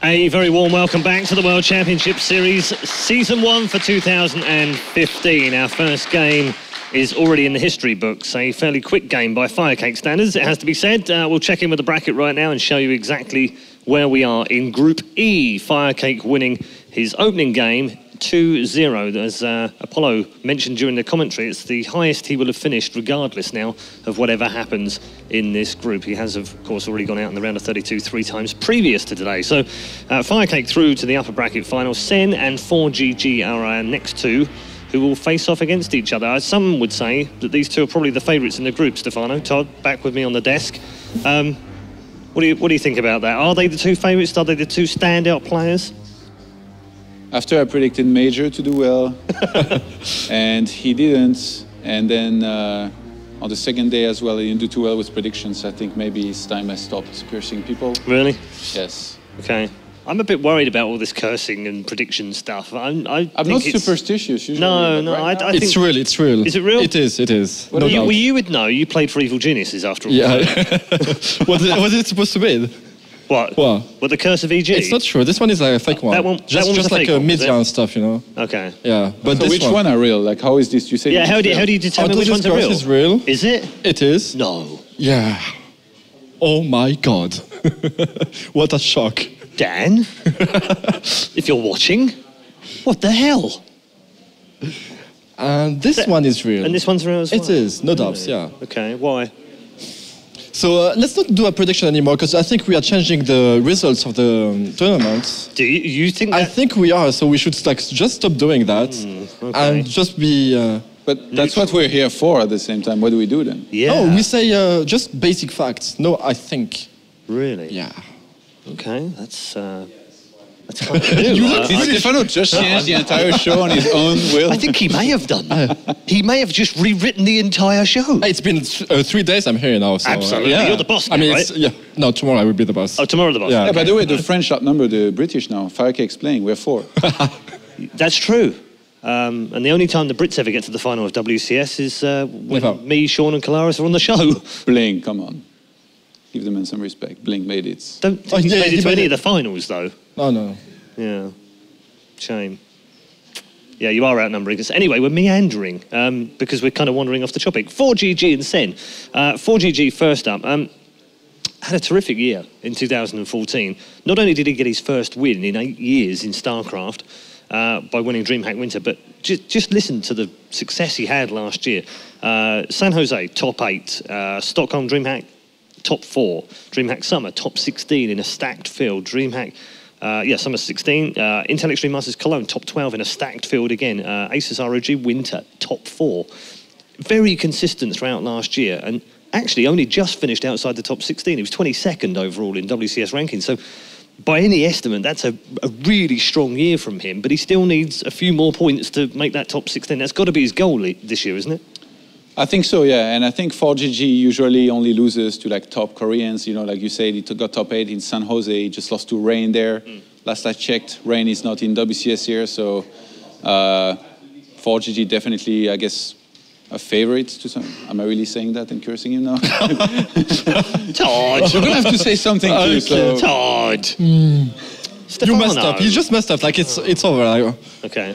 A very warm welcome back to the World Championship Series, Season 1 for 2015. Our first game is already in the history books, a fairly quick game by Firecake standards, it has to be said. We'll check in with the bracket right now and show you exactly where we are in Group E. Firecake winning his opening game 2-0. As Apollo mentioned during the commentary, it's the highest he will have finished regardless now of whatever happens in this group. He has, of course, already gone out in the round of 32 3 times previous to today. So Firecake through to the upper bracket final. Sen and ForGG are our next two, who will face off against each other. Some would say that these two are probably the favourites in the group. Stefano, Todd, back with me on the desk. What do you think about that? Are they the two favourites? Are they the two standout players? After I predicted Major to do well, and he didn't, and then on the second day as well, he didn't do too well with predictions. I think maybe it's time I stopped cursing people. Really? Yes. Okay. I'm a bit worried about all this cursing and prediction stuff. I'm not superstitious usually. No, right I think... It's real, it's real. Is it real? It is. Well, you would know, you played for Evil Geniuses after all. Yeah. What is it supposed to be? What? What? What, the Curse of EG? It's not true. This one is like a fake one. That one just like a media and stuff, you know. Okay. Yeah, but so this which one are real? Like, how is this? You say? Yeah, how do you determine which ones are real? Is real. Is it? It is. No. Yeah. Oh my God. What a shock. Dan, if you're watching, what the hell? And this one is real. And this one's real as well? It is, no doubts, yeah. Okay, why? So let's not do a prediction anymore, because I think we are changing the results of the tournament. Do you think that? I think we are, so we should like just stop doing that okay. and just be... But that's what we're here for at the same time. What do we do then? Yeah. Oh, we say just basic facts. No, I think. Really? Yeah. Okay, that's kind of new. Did Stefano just change the entire show on his own will? I think he may have done. He may have just rewritten the entire show. It's been 3 days I'm here now. So, Absolutely. yeah. You're the boss now, right? Yeah. No, tomorrow I will be the boss. Oh, tomorrow the boss. Yeah. Yeah, by the way, the French outnumber the British now. Firecake's playing. We're 4. That's true. And the only time the Brits ever get to the final of WCS is when me, Sean and Kalaris are on the show. Blink, come on. Give them some respect. Blink made it. Don't think he's made it to any of the finals, though. Oh, no. Yeah. Shame. Yeah, you are outnumbering us. Anyway, we're meandering because we're kind of wandering off the topic. ForGG and Sen. ForGG first up. Had a terrific year in 2014. Not only did he get his first win in 8 years in StarCraft by winning DreamHack Winter, but just listen to the success he had last year. San Jose, top 8. Stockholm DreamHack, top 4. DreamHack Summer, top 16 in a stacked field. DreamHack, Summer 16. Intel Extreme Masters Cologne, top 12 in a stacked field again. Asus ROG Winter, top 4. Very consistent throughout last year, and actually only just finished outside the top 16. He was 22nd overall in WCS rankings. So by any estimate, that's a really strong year from him, but he still needs a few more points to make that top 16. That's got to be his goal this year, isn't it? I think so, yeah. And I think ForGG usually only loses to like top Koreans. You know, like you said, he got top 8 in San Jose. He just lost to Rain there. Last I checked, Rain is not in WCS here. So ForGG definitely, I guess, a favorite to some. Am I really saying that and cursing him now? Todd! You're going to have to say something too, so... Todd! You messed up. You just messed up. Like it's over. Okay.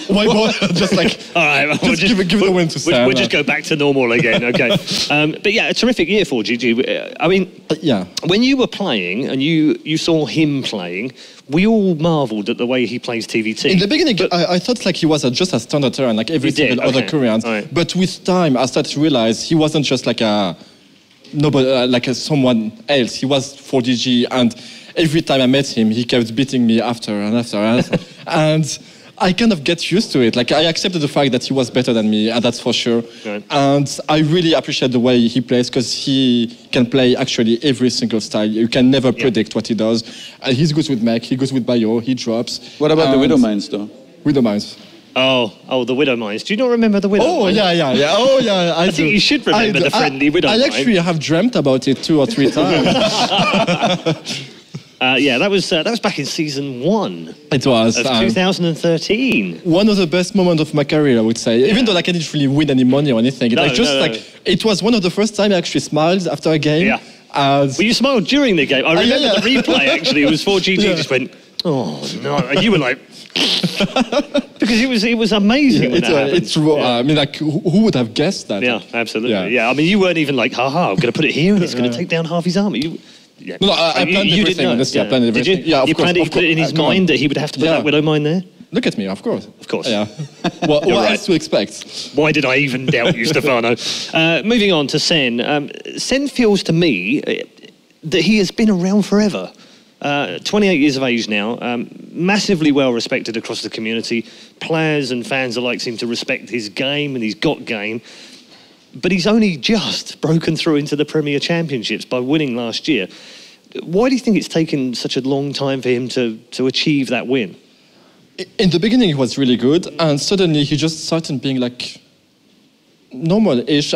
Why just like? All right. We'll just give the win to Sam. We'll just go back to normal again. Okay. But yeah, a terrific year for GG. I mean, yeah. When you were playing and you saw him playing, we all marvelled at the way he plays TvZ. In the beginning, I thought like he was just a standard terrain, like every single other Korean. Right. But with time, I started to realize he wasn't just like someone else. He was ForGG, and every time I met him, he kept beating me after and after and after. And I kind of get used to it. Like, I accepted the fact that he was better than me, and that's for sure. Right. And I really appreciate the way he plays, because he can play actually every single style. You can never predict what he does. He's good with mech, he goes with bio, he drops. What about the Widow Mines, though? Widow Mines. Oh, the Widow Mines. Do you not remember the Widow Mines? Yeah. Oh, yeah, I think you should remember the friendly Widow Mines. I actually have dreamt about it 2 or 3 times. That was back in season 1. It was. Of 2013. One of the best moments of my career, I would say. Yeah. Even though like, I didn't really win any money or anything. It was one of the first time I actually smiled after a game. Yeah. And Well, you smiled during the game. I remember yeah. the replay, actually. It was 4GG just went, oh, no. And you were like... because it was amazing when that happened. it's raw. I mean, like, who would have guessed that? Yeah, absolutely. Yeah. Yeah, I mean, you weren't even like, ha, I'm going to put it here and it's going to take down half his army. Yeah. No, I planned you everything. didn't know. Honestly, I planned Did everything. you? Yeah, of you course. planned it, you put it in his Come on. mind that he would have to put that widow mine there? Look at me, of course. Of course. Yeah. What right. else to expect? Why did I even doubt you, Stefano? Moving on to Sen. Sen feels to me that he has been around forever. 28 years of age now, massively well respected across the community. Players and fans alike seem to respect his game, and he's got game. But he's only just broken through into the Premier Championships by winning last year. Why do you think it's taken such a long time for him to achieve that win? In the beginning, he was really good, and suddenly he just started being like normal-ish.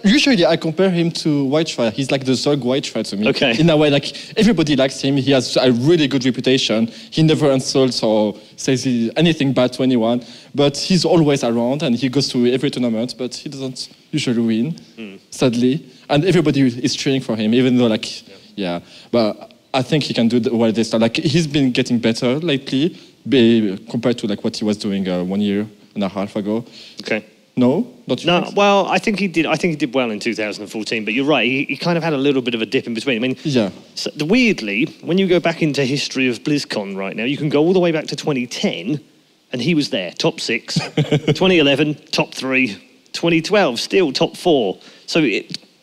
Usually, I compare him to Whitefire. He's like the third Whitefire to me. Okay. In a way, like everybody likes him. He has a really good reputation. He never insults or says anything bad to anyone. But he's always around, and he goes to every tournament. But he doesn't usually win, sadly. And everybody is cheering for him, even though yeah. But I think he can do well this time. Like he's been getting better lately, compared to like what he was doing 1 year and a half ago. Okay. No, not No, yours? well, I think he did well in 2014, but you're right, he kind of had a little bit of a dip in between. I mean, Yeah. so weirdly, when you go back into history of BlizzCon right now, you can go all the way back to 2010, and he was there, top 6. 2011, top 3. 2012, still top 4. So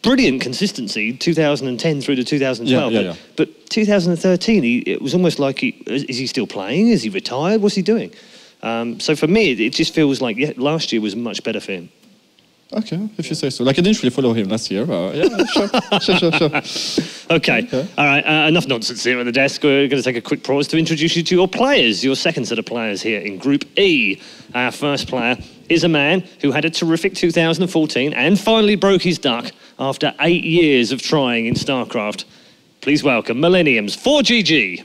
brilliant consistency, 2010 through to 2012. Yeah. But 2013, it was almost like, is he still playing? Is he retired? What's he doing? So for me, it just feels like last year was much better for him. Okay, if you say so. Like I didn't really follow him last year. Yeah, sure. Okay. All right, enough nonsense here at the desk. We're going to take a quick pause to introduce you to your players, your second set of players here in Group E. Our first player is a man who had a terrific 2014 and finally broke his duck after 8 years of trying in StarCraft. Please welcome Millennium's ForGG.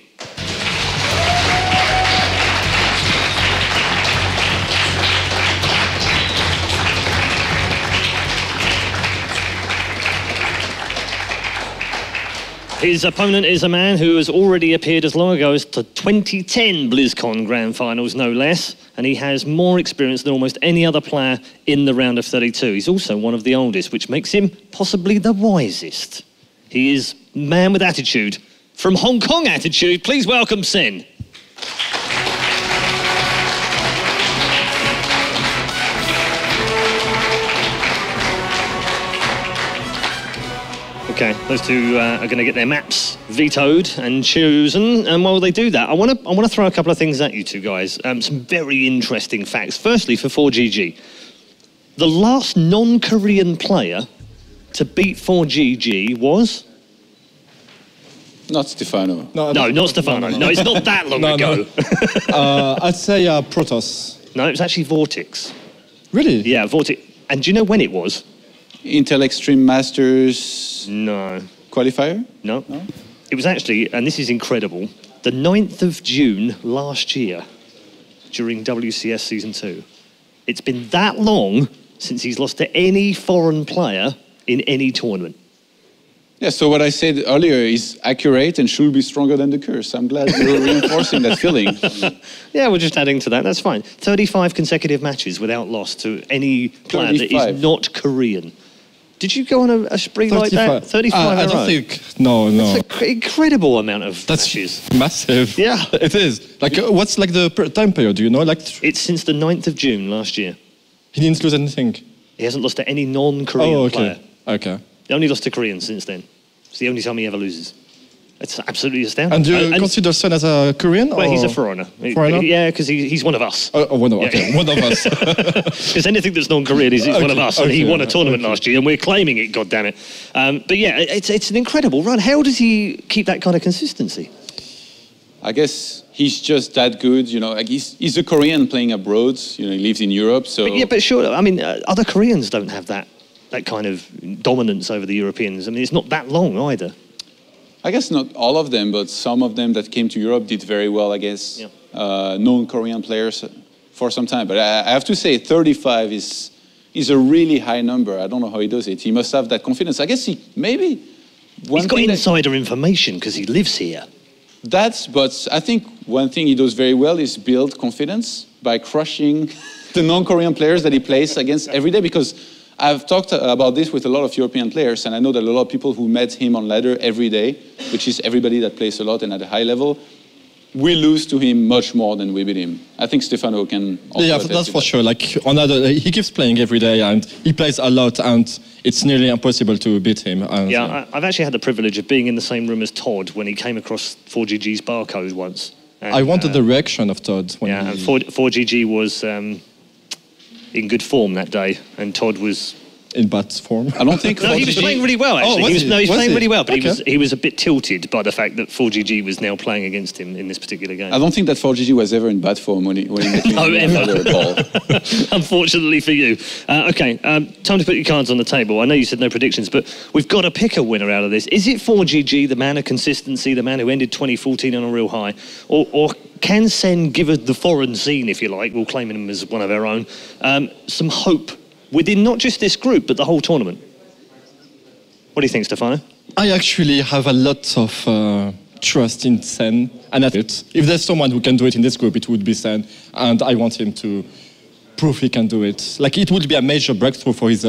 His opponent is a man who has already appeared as long ago as the 2010 BlizzCon Grand Finals, no less, and he has more experience than almost any other player in the round of 32. He's also one of the oldest, which makes him possibly the wisest. He is man with attitude. From Hong Kong Attitude, please welcome Sen. Okay, those two are going to get their maps vetoed and chosen. And while they do that, I want to throw a couple of things at you two guys. Some very interesting facts. Firstly, for 4GG, the last non-Korean player to beat 4GG was? Not Stefano. No, not Stefano. No, it's not that long ago. I'd say Protoss. No, it was actually Vortex. Really? Yeah, Vortex. And do you know when it was? Intel Extreme Masters No. qualifier? No. It was actually, and this is incredible, the 9th of June last year during WCS Season 2. It's been that long since he's lost to any foreign player in any tournament. Yeah, so what I said earlier is accurate and should be stronger than the curse. I'm glad you're reinforcing that feeling. Yeah, we're just adding to that. That's fine. 35 consecutive matches without loss to any player that 35. is not Korean. Did you go on a spree like that? 35 in I a row? don't think. No. It's an incredible amount of That's matches. massive. Yeah. It is. Like, what's like the time period? Do you know? Like, It's since the 9th of June last year. he didn't lose anything. He hasn't lost to any non-Korean Oh, player. okay. He only lost to Koreans since then. It's the only time he ever loses. It's absolutely astounding. And do you consider Sun as a Korean? Well, or? he's a foreigner. Foreigner? Yeah, because he's one of us. One of us. Because anything that's non-Korean is one of us. And he won a tournament last year, and we're claiming it, goddammit. But yeah, it's an incredible run. How does he keep that kind of consistency? I guess he's just that good, you know. Like he's a Korean playing abroad. You know, he lives in Europe, so. But sure. I mean, other Koreans don't have that kind of dominance over the Europeans. I mean, it's not that long either. I guess not all of them, but some of them that came to Europe did very well against non-Korean players for some time. But I have to say, 35 is a really high number. I don't know how he does it. He must have that confidence. I guess he maybe He's got insider information because he lives here. But I think one thing he does very well is build confidence by crushing the non-Korean players that he plays against every day, because I've talked about this with a lot of European players, and I know that a lot of people who met him on ladder every day, which is everybody that plays a lot and at a high level, we lose to him much more than we beat him. I think Stefano can also Yeah, that's for sure. Like, he keeps playing every day, and he plays a lot, and it's nearly impossible to beat him. And, yeah, I've actually had the privilege of being in the same room as Todd when he came across 4GG's barcode once. And, I wanted the reaction of Todd. When and 4GG was in good form that day, and Todd was in bad form. I don't think. No, he was playing really well, actually. Oh, he was playing really well, but okay. he was a bit tilted by the fact that 4GG was now playing against him in this particular game. I don't think that 4GG was ever in bad form when he met me. No, ever. Unfortunately for you. Okay, time to put your cards on the table. I know you said no predictions, but we've got to pick a winner out of this. Is it 4GG, the man of consistency, the man who ended 2014 on a real high, or can Sen give us the foreign scene, if you like, we'll claim him as one of our own, some hope within not just this group, but the whole tournament? What do you think, Stefano? I actually have a lot of trust in Sen, and that's it. If there's someone who can do it in this group, it would be Sen, and I want him to prove he can do it. Like, it would be a major breakthrough for his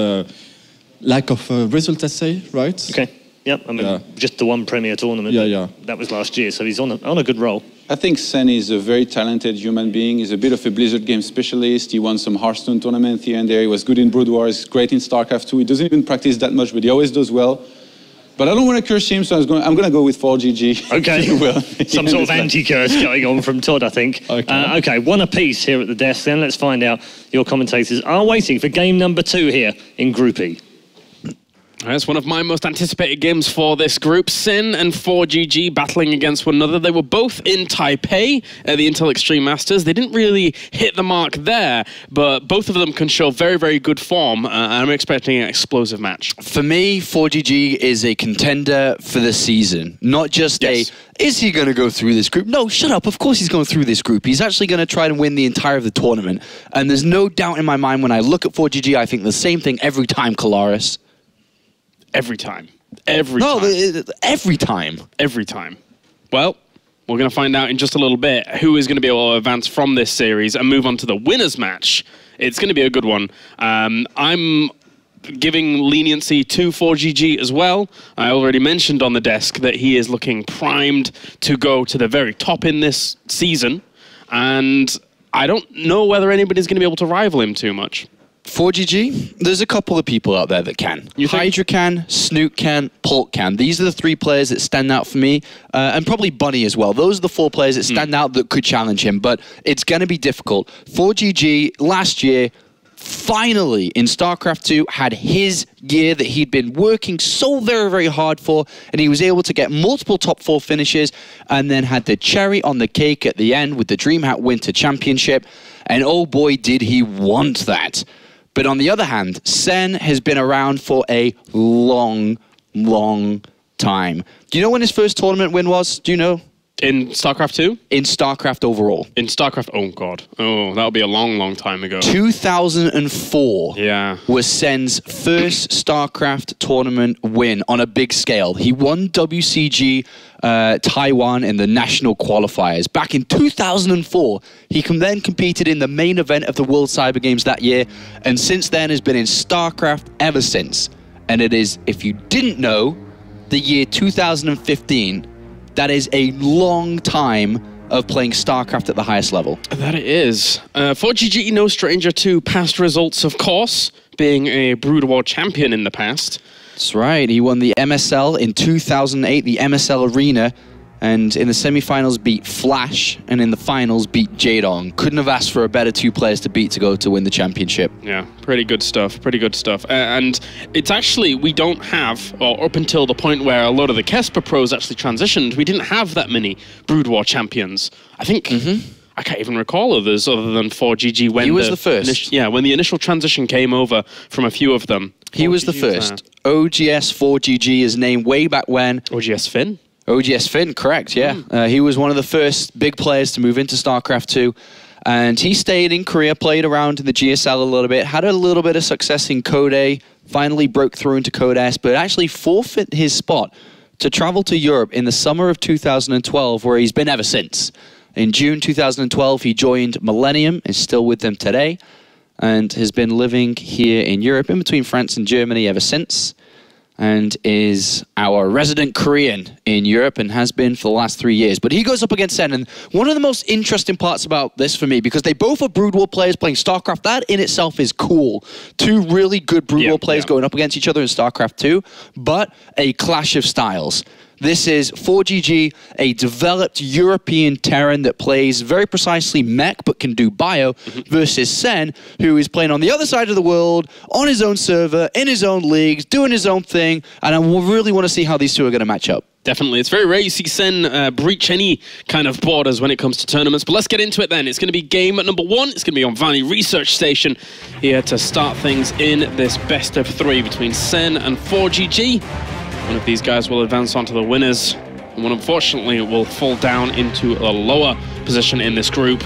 lack of result, let's say, right? Okay. Yep, I mean, just the one Premier tournament. Yeah. That was last year, so he's on a good roll. I think Sen is a very talented human being. He's a bit of a Blizzard game specialist. He won some Hearthstone tournaments here and there. He was good in Brood War. He's great in StarCraft II. He doesn't even practice that much, but he always does well. But I don't want to curse him, so I'm going to go with 4GG. Okay. Well, some sort of anti-curse going on from Todd, I think. Okay. Okay, one apiece here at the desk. Then let's find out. Your commentators are waiting for game number 2 here in Group E. That's one of my most anticipated games for this group. Sin and 4GG battling against one another. They were both in Taipei at the Intel Extreme Masters. They didn't really hit the mark there, but both of them can show very, very good form. I'm expecting an explosive match. For me, 4GG is a contender for the season. Not just is he going to go through this group? No, shut up. Of course he's going through this group. He's actually going to try and win the entire of the tournament. And there's no doubt in my mind when I look at 4GG, I think the same thing every time, Kalaris. Every time. Every time. Every time. Every time. Well, we're going to find out in just a little bit who is going to be able to advance from this series and move on to the winners match. It's going to be a good one. I'm giving leniency to 4GG as well. I already mentioned on the desk that he is looking primed to go to the very top in this season. And I don't know whether anybody's going to be able to rival him too much. 4GG, there's a couple of people out there that can. Hydra can, Snoot can, Polk can. These are the 3 players that stand out for me, and probably Bunny as well. Those are the 4 players that stand out that could challenge him, but it's going to be difficult. 4GG, last year, finally, in StarCraft II, had his year that he'd been working so very, very hard for, and he was able to get multiple top 4 finishes, and then had the cherry on the cake at the end with the DreamHack Winter Championship, and oh boy, did he want that. But on the other hand, Sen has been around for a long, long time. Do you know when his first tournament win was? Do you know? In StarCraft 2? In StarCraft overall. In StarCraft, oh god. Oh, that'll be a long, long time ago. 2004 was Sen's first StarCraft tournament win on a big scale. He won WCG Taiwan in the national qualifiers. Back in 2004, he then competed in the main event of the World Cyber Games that year, and since then has been in StarCraft ever since. And it is, if you didn't know, the year 2015. That is a long time of playing StarCraft at the highest level. That it is. 4GG, no stranger to past results, of course, being a Brood War champion in the past. That's right. He won the MSL in 2008, the MSL Arena, and in the semi-finals beat Flash, and in the finals beat Jaedong. Couldn't have asked for a better 2 players to beat to go to win the championship. Yeah, pretty good stuff, pretty good stuff. And it's actually, we don't have, or up until the point where a lot of the Kesper pros actually transitioned, we didn't have that many Brood War champions. I think, I can't even recall others other than 4GG when he was the first. When the initial transition came over from a few of them. He was the first. OGS 4GG is named way back when. OGS Finn? OGS Finn, correct, yeah. He was one of the first big players to move into StarCraft 2. And he stayed in Korea, played around in the GSL a little bit, had a little bit of success in Code A, finally broke through into Code S, but actually forfeit his spot to travel to Europe in the summer of 2012, where he's been ever since. In June 2012, he joined Millennium, is still with them today, and has been living here in Europe, in between France and Germany ever since, and is our resident Korean in Europe and has been for the last 3 years. But he goes up against Sen, and one of the most interesting parts about this for me, because they both are Brood War players playing StarCraft, that in itself is cool. Two really good Brood War players going up against each other in StarCraft II, but a clash of styles. This is ForGG, a developed European Terran that plays very precisely mech but can do bio, versus Sen, who is playing on the other side of the world, on his own server, in his own leagues, doing his own thing, and I really want to see how these two are going to match up. Definitely. It's very rare you see Sen breach any kind of borders when it comes to tournaments, but let's get into it then. It's going to be game at number 1. It's going to be on Vanny Research Station here to start things in this best of 3 between Sen and ForGG. One of these guys will advance onto the winners, and one, unfortunately, will fall down into a lower position in this group.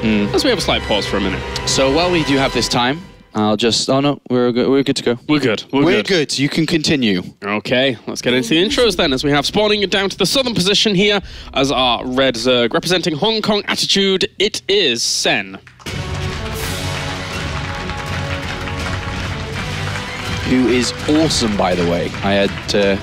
As we have a slight pause for a minute. So while we do have this time, I'll just... Oh, no, we're good to go. We're good. We're good. You can continue. Okay, let's get into the intros then, as we have spawning down to the southern position here as our Red Zerg. Representing Hong Kong attitude, it is Sen. Who is awesome, by the way. I had a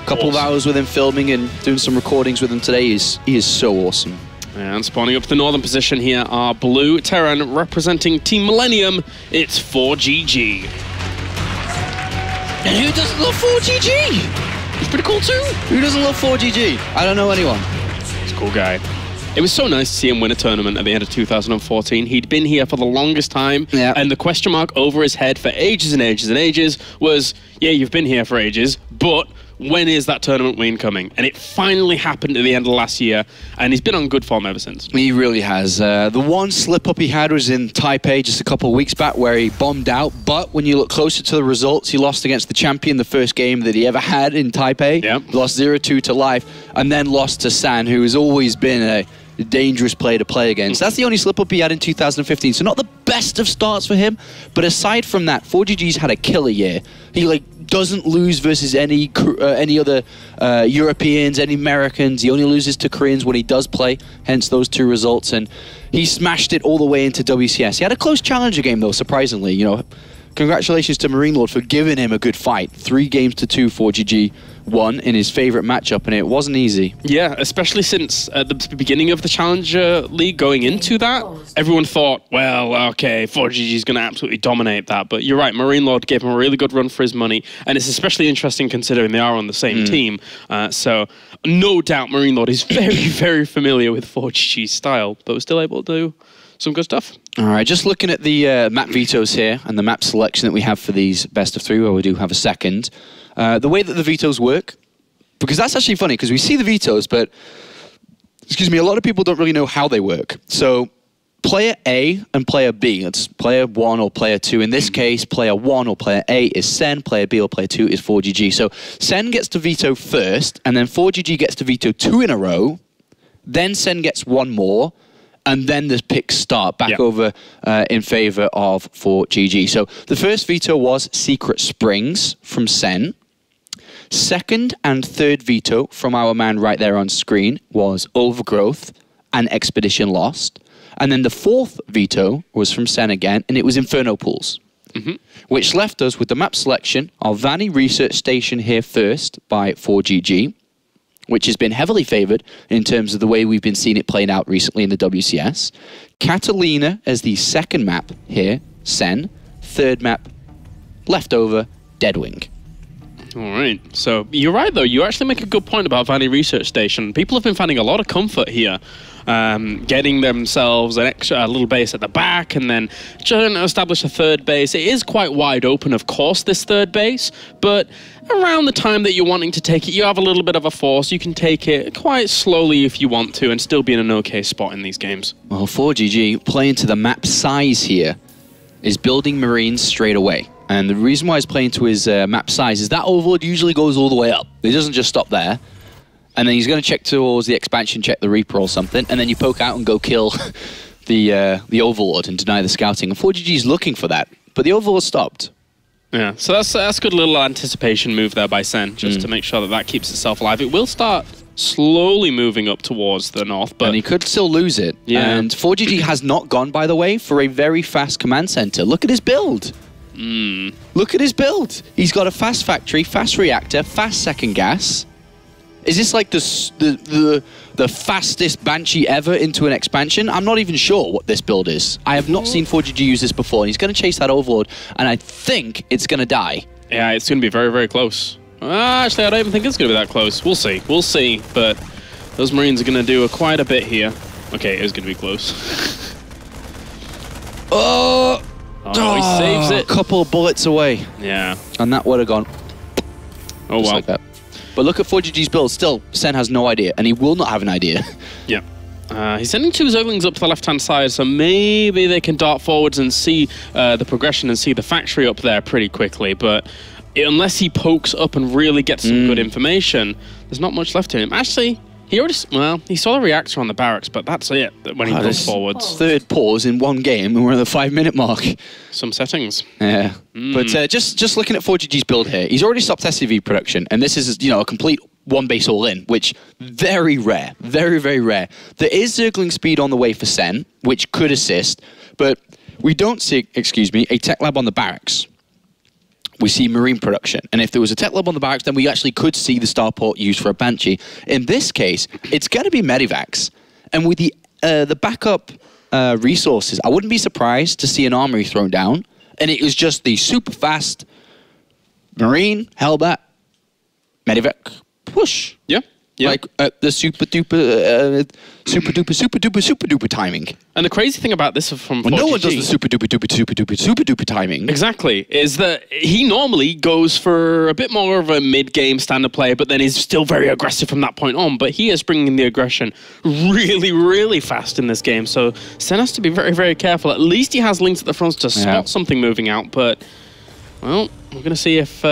couple of hours with him filming and doing some recordings with him today. He is so awesome. And spawning up to the northern position here are Blue Terran representing Team Millennium. It's ForGG. And who doesn't love ForGG? He's pretty cool too. Who doesn't love ForGG? I don't know anyone. He's a cool guy. It was so nice to see him win a tournament at the end of 2014. He'd been here for the longest time, and the question mark over his head for ages and ages and ages was, yeah, you've been here for ages, but when is that tournament win coming? And it finally happened at the end of last year, and he's been on good form ever since. He really has. The one slip-up he had was in Taipei just a couple of weeks back, where he bombed out, but when you look closer to the results, he lost against the champion the first game that he ever had in Taipei. Yep. Lost 0-2 to Life, and then lost to San, who has always been a dangerous player to play against. That's the only slip-up he had in 2015, so not the best of starts for him, but aside from that, ForGG's had a killer year. He doesn't lose versus any other Europeans, any Americans. He only loses to Koreans when he does play, hence those 2 results, and he smashed it all the way into WCS. He had a close challenger game, though, surprisingly. You know, congratulations to Marine Lord for giving him a good fight. 3 games to 2 ForGG won in his favorite matchup, and it wasn't easy. Yeah, especially since at the beginning of the Challenger League going into that, everyone thought, well, okay, ForGG is going to absolutely dominate that. But you're right, Marine Lord gave him a really good run for his money, and it's especially interesting considering they are on the same team. So no doubt Marine Lord is very, very familiar with ForGG's style, but was still able to do some good stuff. All right, just looking at the map vetoes here and the map selection that we have for these best of 3, where we do have a second. The way that the vetoes work, because that's actually funny, because we see the vetoes, but, excuse me, a lot of people don't really know how they work. So, player A and player B, it's player 1 or player 2. In this case, player 1 or player A is Sen, player B or player 2 is ForGG. So, Sen gets to veto first, and then ForGG gets to veto 2 in a row, then Sen gets 1 more, and then the picks start back over in favor of ForGG. So the first veto was Secret Springs from Sen. Second and third veto from our man right there on screen was Overgrowth and Expedition Lost. And then the fourth veto was from Sen again, and it was Inferno Pools. Which left us with the map selection of Vanny Research Station here first by ForGG, which has been heavily favored in terms of the way we've been seeing it playing out recently in the WCS. Catalina as the second map here, Sen. Third map, Leftover, Deadwing. All right. So you're right, though. You actually make a good point about Vanny Research Station. People have been finding a lot of comfort here, getting themselves a little base at the back and then trying to establish a third base. It is quite wide open, of course, this third base, but around the time that you're wanting to take it, you have a little bit of a force. You can take it quite slowly if you want to and still be in an okay spot in these games. Well, ForGG, playing to the map size here, is building Marines straight away. And the reason why he's playing to his map size is that Overlord usually goes all the way up. It doesn't just stop there. And then he's going to check towards the expansion, check the Reaper or something, and then you poke out and go kill the Overlord and deny the scouting. And ForGG is looking for that, but the Overlord stopped. Yeah, so that's a good little anticipation move there by Sen, just to make sure that that keeps itself alive. It will start slowly moving up towards the north, but... And he could still lose it. Yeah. And ForGG has not gone, by the way, for a very fast command center. Look at his build. Look at his build. He's got a fast factory, fast reactor, fast second gas. Is this like the fastest Banshee ever into an expansion? I'm not even sure what this build is. I have not seen ForGG use this before. And he's going to chase that Overlord, and I think it's going to die. Yeah, it's going to be very, very close. Actually, I don't even think it's going to be that close. We'll see. We'll see. But those Marines are going to do quite a bit here. Okay, it is going to be close. Oh, he saves it. A couple of bullets away. Yeah. And that would have gone. Oh, Just well. like that. But look at ForGG's build. Still, Sen has no idea, and he will not have an idea. Yeah. He's sending 2 Zerglings up to the left-hand side, so maybe they can dart forwards and see the progression and see the factory up there pretty quickly. But unless he pokes up and really gets some good information, there's not much left to him. Actually, he already... Well, he saw the reactor on the barracks, but that's it when he goes forwards. Third pause in one game, and we're at the 5-minute mark. Some settings. Yeah. But just looking at ForGG's build here, he's already stopped SCV production, and this is, a complete one base all in, which very rare, very, very rare. There is Zergling speed on the way for Sen, which could assist, but we don't see, a tech lab on the barracks. We see Marine production, and if there was a tech lab on the barracks, then we actually could see the starport used for a Banshee. In this case, it's going to be Medivacs, and with the backup resources, I wouldn't be surprised to see an armory thrown down, and it was just the super fast Marine, Hellbat, Medivac, push. Yeah. Yeah. Like the super duper timing. And the crazy thing about this from ForGG... No one does the super duper timing. Exactly. Is that he normally goes for a bit more of a mid-game standard play, but then is still very aggressive from that point on. But he is bringing the aggression really, really fast in this game. So Sen has to be very, very careful. At least he has links at the front to spot something moving out. But, well, we're going to see if...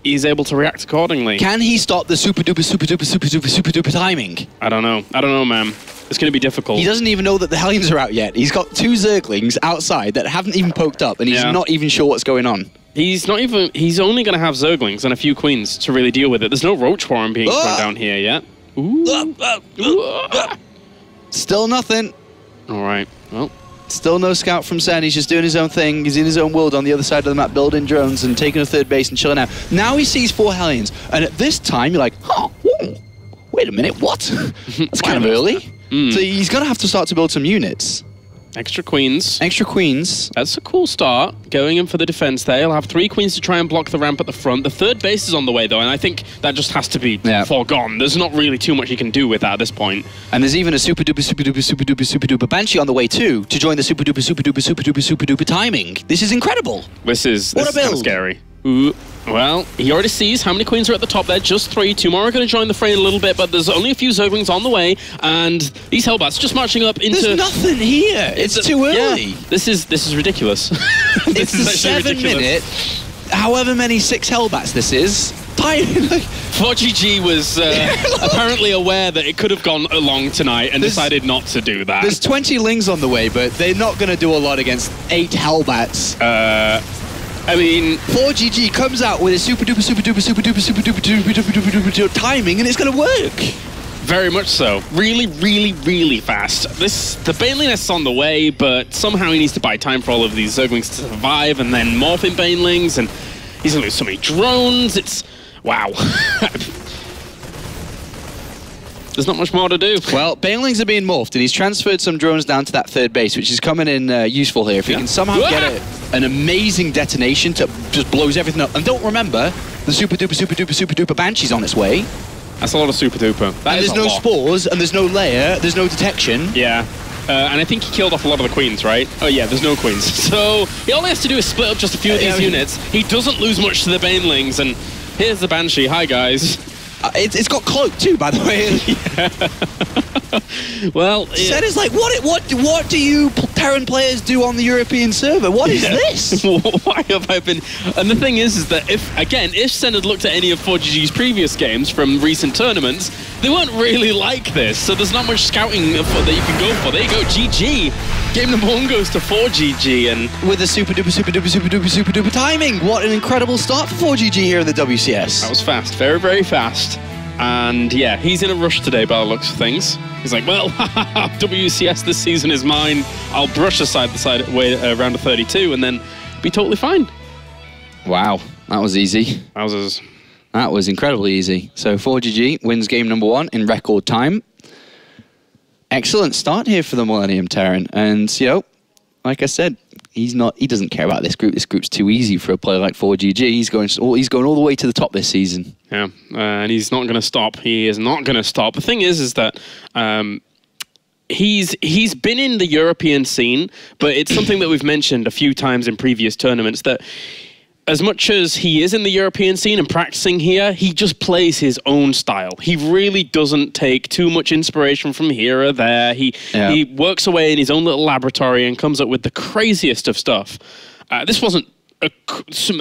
he's able to react accordingly. Can he stop the super duper timing? I don't know, man. It's going to be difficult. He doesn't even know that the Hellions are out yet. He's got 2 Zerglings outside that haven't even poked up, and he's not even sure what's going on. He's only going to have Zerglings and a few Queens to really deal with it. There's no Roach Warren being thrown down here yet. Still nothing. All right, well. Still no scout from Sen. He's just doing his own thing. He's in his own world on the other side of the map, building drones and taking a third base and chilling out. Now he sees 4 Hellions, and at this time you're like, wait a minute, what? That's kind of early. So he's going to have to start to build some units. Extra Queens. Extra Queens. That's a cool start, going in for the defense there. He'll have 3 Queens to try and block the ramp at the front. The third base is on the way, though, and I think that just has to be foregone. There's not really too much he can do with that at this point. And there's even a super duper Banshee on the way, too, to join the super duper timing. This is incredible. This is kind of scary. Ooh. Well, he already sees how many Queens are at the top there. Just 3. 2 more are going to join the fray in a little bit, but there's only a few Zerglings on the way, and these Hellbats just marching up into... There's nothing here. It's too early. Yeah, this is ridiculous. It's the 7-minute, however many 6 Hellbats this is. ForGG was apparently aware that it could have gone along tonight and decided not to do that. There's 20 Lings on the way, but they're not going to do a lot against 8 Hellbats. I mean, ForGG comes out with a super duper timing, and it's going to work. Very much so. Really, really, really fast. The Baneling Nest's on the way, but somehow he needs to buy time for all of these Zerglings to survive, and then morph in Banelings, and he's going to lose so many drones. It's... Wow. There's not much more to do. Well, Banelings are being morphed, and he's transferred some drones down to that third base, which is coming in useful here. If he can somehow get an amazing detonation to just blows everything up. And don't remember, the super duper Banshee's on its way. That's a lot of super duper. And there's no spores, and there's no layer, there's no detection. Yeah. And I think he killed off a lot of the Queens, right? Oh yeah, there's no Queens. So all he has to do is split up just a few of these units. He doesn't lose much to the Banelings, and here's the Banshee. Hi, guys. It's got cloak too, by the way. Well, Sen is like, what do you Terran players do on the European server? What is this? Why have I been... And the thing is that if Sen had looked at any of ForGG's previous games from recent tournaments, they weren't really like this, so there's not much scouting that you can go for. There you go, GG. Game number 1 goes to ForGG, and... With a super duper timing. What an incredible start for ForGG here in the WCS. That was fast, very, very fast. And yeah, he's in a rush today by the looks of things. He's like, well, WCS this season is mine. I'll brush aside the side round of 32 and then be totally fine. Wow, that was easy. That was incredibly easy. So ForGG wins game number 1 in record time. Excellent start here for the Millennium Terran. And, you know, like I said, he doesn't care about this group. This group's too easy for a player like ForGG. He's going all the way to the top this season. Yeah, and he's not going to stop. He is not going to stop. The thing is that he's been in the European scene, but it's something that we've mentioned a few times in previous tournaments that as much as he is in the European scene and practicing here, he just plays his own style. He really doesn't take too much inspiration from here or there. He works away in his own little laboratory and comes up with the craziest of stuff. This wasn't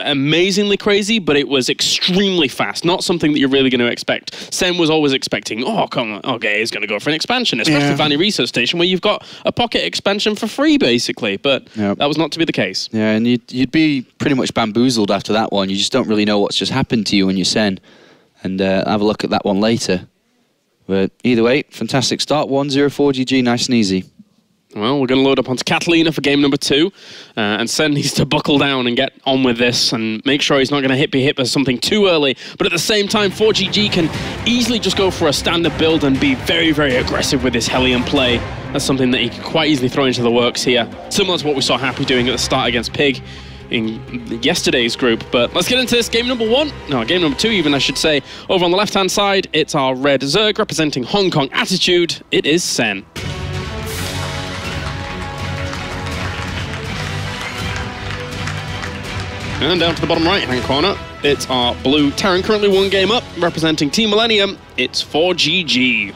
amazingly crazy, but it was extremely fast. Not something that you're really going to expect. Sen was always expecting, oh, come on, okay, he's going to go for an expansion, especially Vanny Research Station, where you've got a pocket expansion for free, basically. But that was not to be the case. Yeah, and you'd be pretty much bamboozled after that one. You just don't really know what's just happened to you when you're Sen. And have a look at that one later. But either way, fantastic start. 1-0 ForGG, nice and easy. Well, we're going to load up onto Catalina for game number 2, and Sen needs to buckle down and get on with this and make sure he's not going to be hit by something too early. But at the same time, ForGG can easily just go for a standard build and be very, very aggressive with his Hellion play. That's something that he can quite easily throw into the works here, similar to what we saw Happy doing at the start against Pig in yesterday's group. But let's get into this game number 2 even, I should say. Over on the left-hand side, it's our red Zerg representing Hong Kong attitude. It is Sen. And down to the bottom right-hand corner, it's our blue Terran, currently 1 game up, representing Team Millennium. It's ForGG.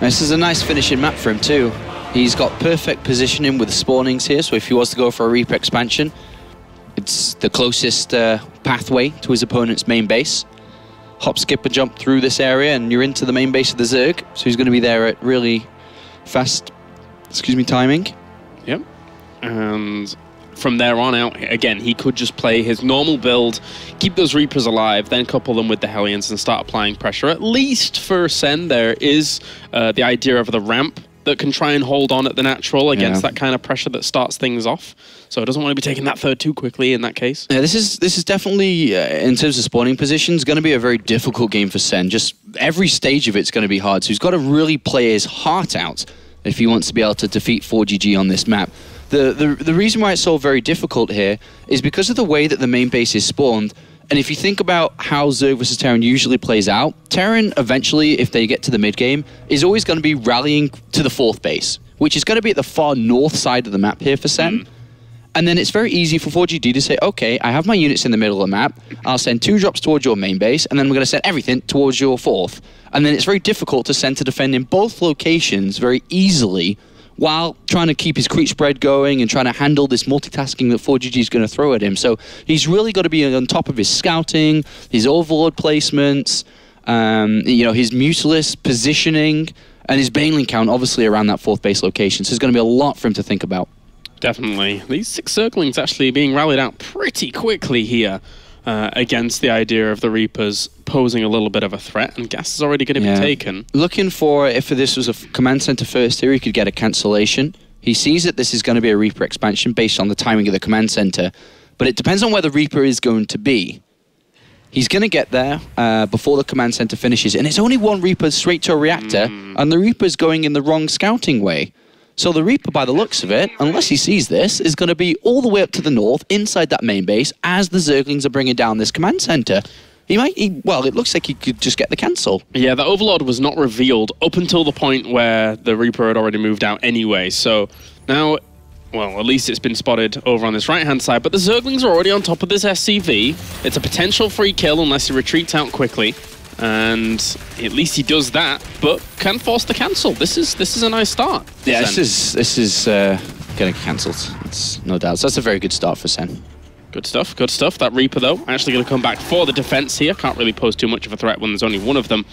This is a nice finishing map for him too. He's got perfect positioning with the spawnings here, so if he was to go for a Reaper expansion, it's the closest pathway to his opponent's main base. Hop, skip, and jump through this area, and you're into the main base of the Zerg, so he's going to be there at really fast, timing. Yep. And from there on out, again, he could just play his normal build, keep those Reapers alive, then couple them with the Hellions and start applying pressure. At least for Sen, there is the idea of the ramp that can try and hold on at the natural against that kind of pressure that starts things off. So it doesn't want to be taking that third too quickly in that case. Yeah, this is definitely, in terms of spawning positions, going to be a very difficult game for Sen. Just every stage of it's going to be hard. So he's got to really play his heart out if he wants to be able to defeat ForGG on this map. The reason why it's so very difficult here is because of the way that the main base is spawned. And if you think about how Zerg versus Terran usually plays out, Terran eventually, if they get to the mid game, is always going to be rallying to the 4th base, which is going to be at the far north side of the map here for Sen. And then it's very easy for ForGG to say, okay, I have my units in the middle of the map, I'll send 2 drops towards your main base, and then we're going to send everything towards your 4th. And then it's very difficult to send to defend in both locations very easily, while trying to keep his creep spread going and trying to handle this multitasking that ForGG is going to throw at him. So he's really got to be on top of his scouting, his overlord placements, his Mutalisk positioning, and his Baneling count, obviously, around that 4th base location. So there's going to be a lot for him to think about. Definitely. These 6 Zerglings actually being rallied out pretty quickly here against the idea of the Reapers posing a little bit of a threat, and gas is already going to be taken. Looking for, if this was a command center first here, he could get a cancellation. He sees that this is going to be a Reaper expansion based on the timing of the command center, but it depends on where the Reaper is going to be. He's going to get there before the command center finishes, and it's only 1 Reaper straight to a reactor, and the Reaper's going in the wrong scouting way. So the Reaper, by the looks of it, unless he sees this, is going to be all the way up to the north, inside that main base, as the Zerglings are bringing down this command center. Well, it looks like he could just get the cancel. Yeah, the Overlord was not revealed up until the point where the Reaper had already moved out anyway. So now Well, at least it's been spotted over on this right-hand side, but the Zerglings are already on top of this SCV. It's a potential free kill unless he retreats out quickly. And at least he does that, but can force the cancel. This is a nice start. Yeah, this is getting cancelled. It's no doubt. So that's a very good start for Sen. Good stuff, good stuff. That Reaper, though, actually going to come back for the defense here. Can't really pose too much of a threat when there's only one of them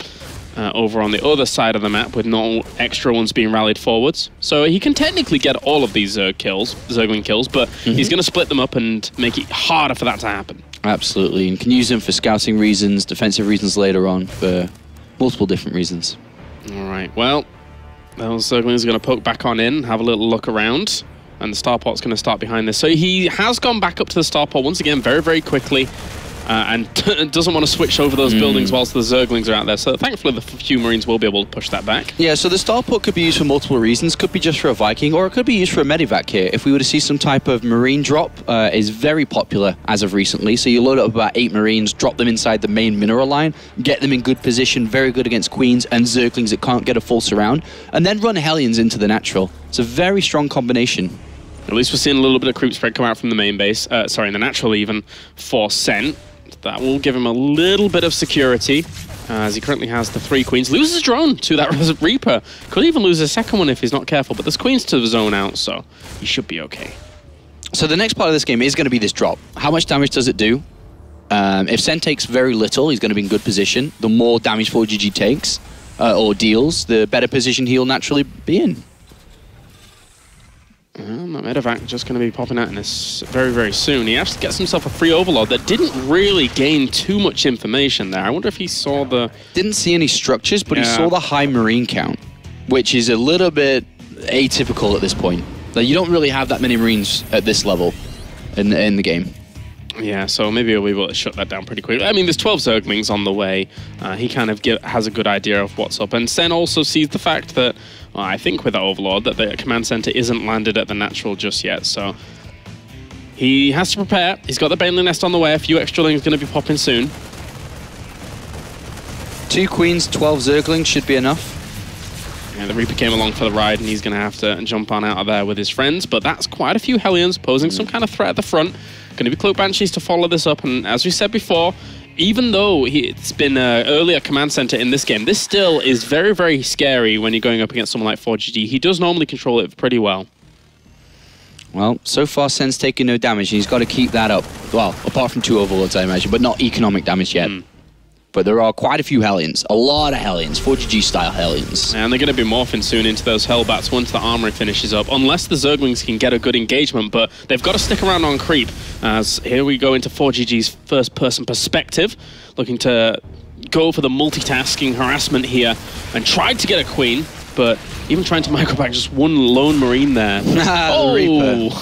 over on the other side of the map with no extra ones being rallied forwards. So he can technically get all of these Zergling kills, but he's going to split them up and make it harder for that to happen. Absolutely, and can use them for scouting reasons, defensive reasons later on, for multiple different reasons. All right, well, those Zerglings are going to poke back on in, have a little look around, and the starport's going to start behind this. So he has gone back up to the starport once again very, very quickly, and doesn't want to switch over those buildings whilst the Zerglings are out there. So thankfully the few Marines will be able to push that back. Yeah, so the starport could be used for multiple reasons. Could be just for a Viking, or it could be used for a medevac here. If we were to see some type of Marine drop, is very popular as of recently. So you load up about 8 Marines, drop them inside the main mineral line, get them in good position, very good against Queens and Zerglings that can't get a full surround, and then run Hellions into the natural. It's a very strong combination. At least we're seeing a little bit of creep spread come out from the main base, sorry, in the natural even, for Sen. That will give him a little bit of security, as he currently has the 3 Queens. Loses drone to that Reaper. Could even lose a second one if he's not careful, but there's Queens to the zone out, so he should be okay. So the next part of this game is going to be this drop. How much damage does it do? If Sen takes very little, he's going to be in good position. The more damage ForGG takes, or deals, the better position he'll naturally be in. That medevac just going to be popping out in this very, very soon. He actually gets himself a free overload that didn't really gain too much information there. I wonder if he saw the... Didn't see any structures, but he saw the high Marine count, which is a little bit atypical at this point. Like, you don't really have that many Marines at this level in the game. Yeah, so maybe he'll be able to shut that down pretty quickly. I mean, there's 12 Zerglings on the way. He kind of has a good idea of what's up. And Sen also sees the fact that, well, I think with that Overlord, that the command center isn't landed at the natural just yet. So he has to prepare. He's got the Baneling Nest on the way. A few extra lings going to be popping soon. 2 Queens, 12 Zerglings should be enough. Yeah, the Reaper came along for the ride, and he's going to have to jump on out of there with his friends. But that's quite a few Hellions posing some kind of threat at the front. Going to be Cloak Banshees to follow this up, and as we said before, even though it's been earlier command center in this game, this still is very, very scary when you're going up against someone like ForGG. He does normally control it pretty well. Well, so far Sen's taken no damage, and he's got to keep that up. Well, apart from 2 Overlords, I imagine, but not economic damage yet. But there are quite a few Hellions, a lot of Hellions, ForGG-style Hellions. And they're going to be morphing soon into those Hellbats once the armory finishes up, unless the Zerglings can get a good engagement, but they've got to stick around on creep, as here we go into ForGG's first-person perspective, looking to go for the multitasking harassment here, and tried to get a Queen, but even trying to micro back just one lone Marine there. Reaper.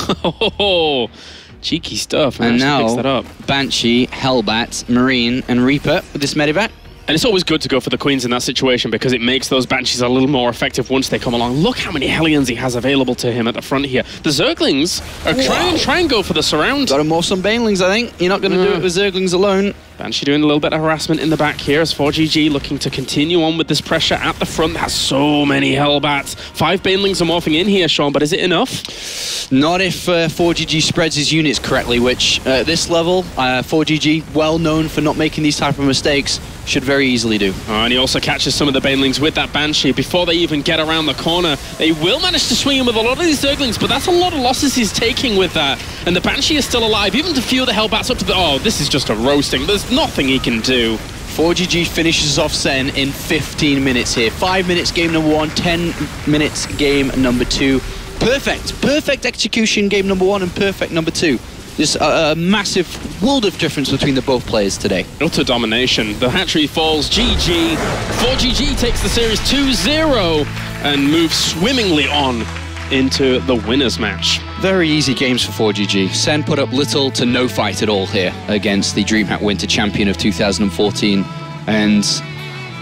Cheeky stuff, and now picks that up. Banshee, Hellbat, Marine, and Reaper with this medevac. And it's always good to go for the Queens in that situation because it makes those Banshees a little more effective once they come along. Look how many Hellions he has available to him at the front here. The Zerglings are try and go for the surround. Got to morph some Banelings, I think. You're not going to do it with Zerglings alone. Banshee doing a little bit of harassment in the back here as ForGG looking to continue on with this pressure at the front. Has so many Hellbats. 5 Banelings are morphing in here, Sean, but is it enough? Not if ForGG spreads his units correctly, which at this level, ForGG, well known for not making these type of mistakes, should very easily do. Oh, and he also catches some of the Banelings with that Banshee before they even get around the corner. They will manage to swing him with a lot of these Zerglings, but that's a lot of losses he's taking with that. And the Banshee is still alive, even to few the Hellbats up to the... Oh, this is just a roasting. There's nothing he can do. ForGG finishes off Sen in 15 minutes here. 5 minutes game number 1, 10 minutes game number 2. Perfect execution game number 1 and perfect number 2. There's a massive world of difference between the both players today. Utter domination. The hatchery falls. GG. ForGG takes the series 2-0 and moves swimmingly on into the winners match. Very easy games for ForGG. Sen put up little to no fight at all here against the DreamHack Winter Champion of 2014, and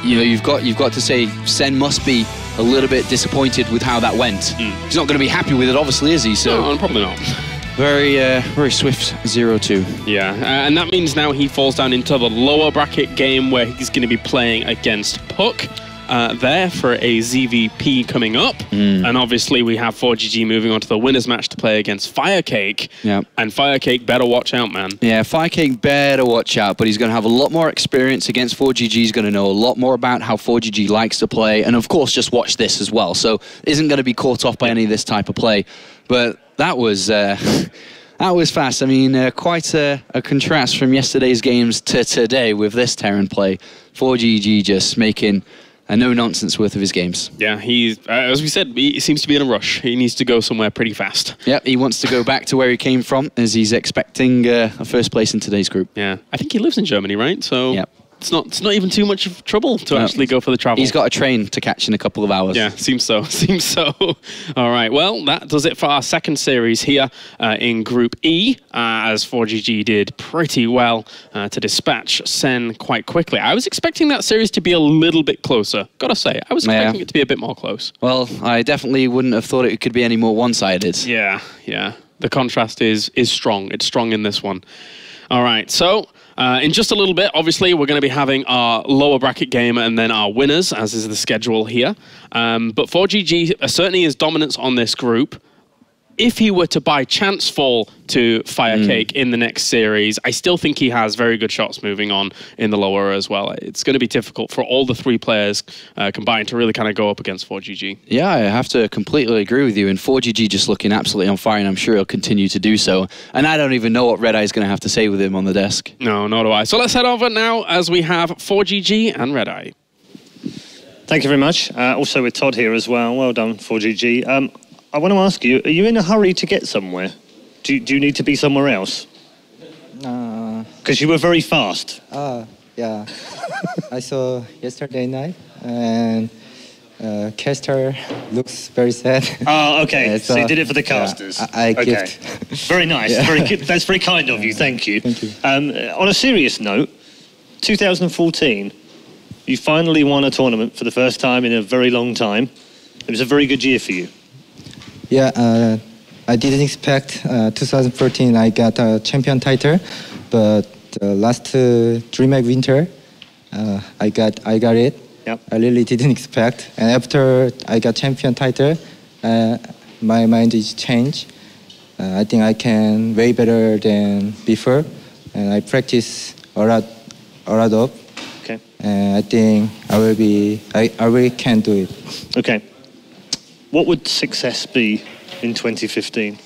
you know you've got to say Sen must be a little bit disappointed with how that went. He's not going to be happy with it, obviously, is he? So no, probably not. Very swift 0-2. Yeah, and that means now he falls down into the lower bracket game where he's going to be playing against Puck. there for a ZVP coming up. And obviously we have ForGG moving on to the winners match to play against Firecake. Yep. And Firecake better watch out, man. Yeah, Firecake better watch out, but he's going to have a lot more experience against ForGG. He's going to know a lot more about how ForGG likes to play, and of course just watch this as well. So isn't going to be caught off by any of this type of play. But that was that was fast. I mean, quite a contrast from yesterday's games to today with this Terran play. ForGG just making a no-nonsense worth of his games. Yeah, he's, as we said, he seems to be in a rush. He needs to go somewhere pretty fast. Yep, he wants to go back to where he came from, as he's expecting a first place in today's group. Yeah, I think he lives in Germany, right? So yep. It's not even too much of trouble to actually go for the travel. He's got a train to catch in a couple of hours. Yeah, seems so. Seems so. All right. Well, that does it for our second series here in Group E, as ForGG did pretty well to dispatch Sen quite quickly. I was expecting that series to be a little bit closer. Gotta say, I was expecting it to be a bit more close. Well, I definitely wouldn't have thought it could be any more one-sided. Yeah, yeah. The contrast is strong. It's strong in this one. All right. So. In just a little bit, obviously, we're going to be having our lower bracket game and then our winners, as is the schedule here. But ForGG certainly is dominance on this group. If he were to by chance fall to Firecake in the next series, I still think he has very good shots moving on in the lower as well. It's going to be difficult for all the three players combined to really kind of go up against ForGG. Yeah, I have to completely agree with you. And ForGG just looking absolutely on fire, and I'm sure he'll continue to do so. And I don't even know what Red Eye is going to have to say with him on the desk. No, nor do I. So let's head over now as we have ForGG and Red Eye. Thank you very much. Also with Todd here as well. Well done, ForGG. I want to ask you, are you in a hurry to get somewhere? Do you need to be somewhere else? Because you were very fast. Yeah. I saw yesterday night, and caster looks very sad. Oh, okay. So you did it for the casters. Yeah, I okay. gift. Very nice. Yeah. Very good. That's very kind of you. Thank you. Thank you. On a serious note, 2014, you finally won a tournament for the first time in a very long time. It was a very good year for you. Yeah, I didn't expect 2014 I got a champion title, but last DreamHack Winter I got it. Yep. I really didn't expect, and after I got champion title, my mind is changed. I think I can way better than before, and I practice a lot of. Okay. And I think I really can do it. Okay. What would success be in 2015?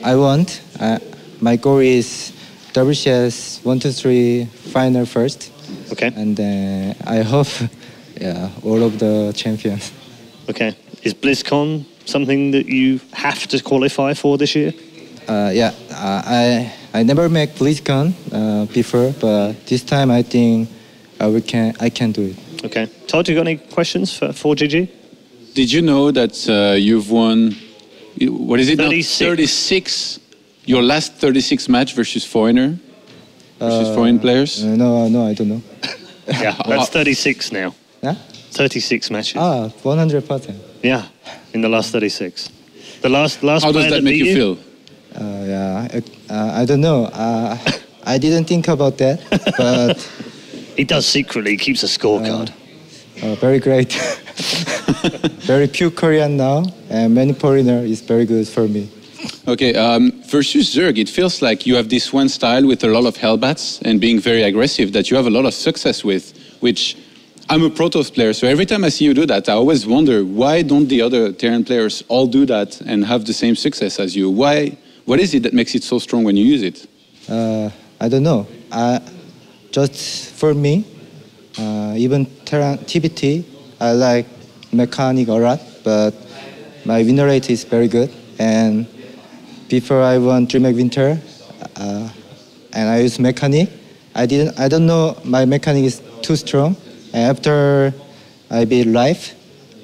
I want. My goal is WCS 1, 2, 3 final first. Okay. And then I hope, all of the champions. Okay. Is BlizzCon something that you have to qualify for this year? I never make BlizzCon before, but this time I think I can do it. Okay. Todd, you got any questions for ForGG? Did you know that you've won, what is it 36. now? 36, your last 36 match versus foreign players? No, I don't know. Yeah, that's 36 now. Yeah? 36 matches. 100%. Yeah, in the last 36. The last How does that make you feel? I don't know. I didn't think about that, but... He does secretly, he keeps a scorecard. Very great. Very pure Korean now, and many foreigner is very good for me. Okay, versus Zerg, it feels like you have this one style with a lot of hellbats and being very aggressive that you have a lot of success with, which I'm a Protoss player, so every time I see you do that, I always wonder, why don't the other Terran players all do that and have the same success as you? What is it that makes it so strong when you use it? I don't know. Just for me, even Terran TvT, I like mechanic a lot, but my win rate is very good. And before I won DreamHack Winter, and I use mechanic, I don't know my mechanic is too strong. And after I beat live,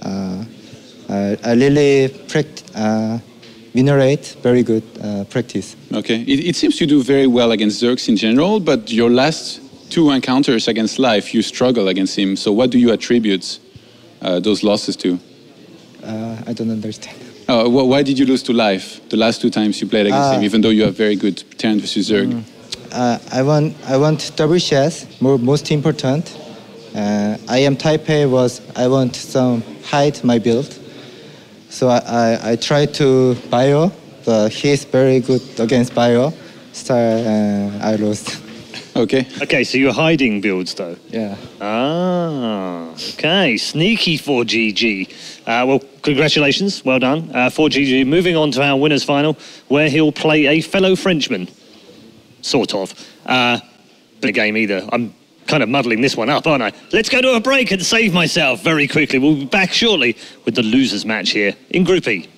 I really practice. Win rate, very good practice. Okay, it seems you do very well against Zergs in general, but your last 2 encounters against Life, you struggle against him. So what do you attribute those losses to? I don't understand. Why did you lose to Life the last 2 times you played against him, even though you have very good Terran versus Zerg? I want WCS, most important. I am type A I want some hide my build. So I tried to bio, but he's very good against bio. I lost. Okay. Okay, so you're hiding builds though. Yeah. Ah, okay. Sneaky 4GG. Well, congratulations. Well done. 4GG moving on to our winners final, where he'll play a fellow Frenchman. Sort of. The game either. I'm kind of muddling this one up, aren't I? Let's go to a break and save myself very quickly. We'll be back shortly with the losers match here in Group E.